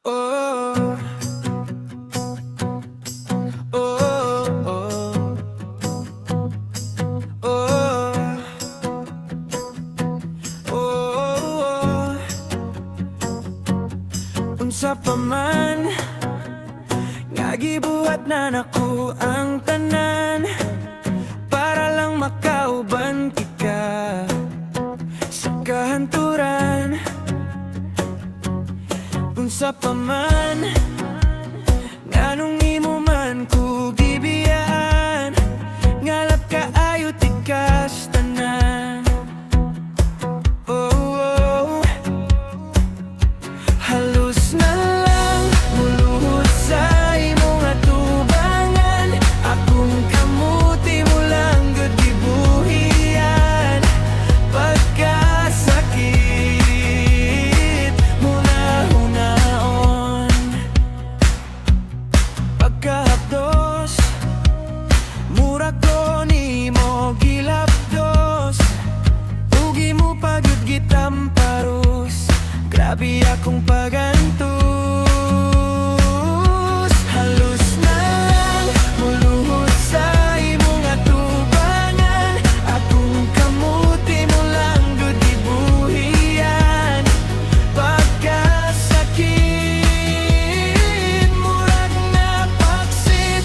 Oh, oh, oh, oh, oh. Unsa pa man nga gibuhat na nako ang tanan para lang makauban ka sa kahanturan. Unsa pa man nganong imo man ko gibiyaan, ngalap kaayo tikas tanan. Oh, oh. Halos na lang muluhod sa imong atubangan, akong kamuti mo lang gud gibuhian. Pagkasakit hunahunaon, pagkahapdos mura ko nimo gilapdos, ugi mo pagyud gitamparos, grabe akong pagantos. Halos na lang muluhod sa imong atubangan, akong kamuti mo lang gud gibuhian. Pagkasakit murag napaksit,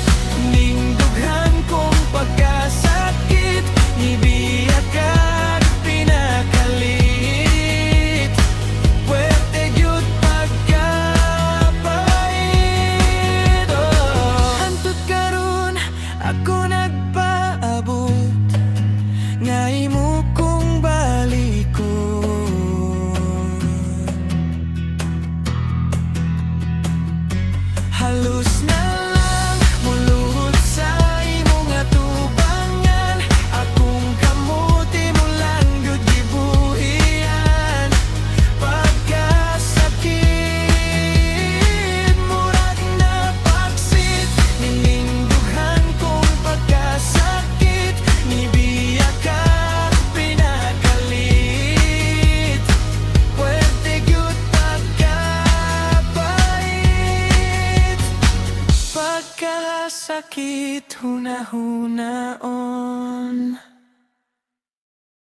ning dughan kong pagkasakit, nibiyak kag pinakalit. Pwede gyud pagkapait, oh. Hantod karon ako nagpaabot nga imo kong balikon. Halos na lang muluhod sa imong atubangan, akong kamuti mo lang gud gibuhian. Pagkasakit murag napaksit, ning dughan kong pagkasakit, nibiyak kag pinakalit. Pwede gyud pagkapait, pagkasakit hunahunaon.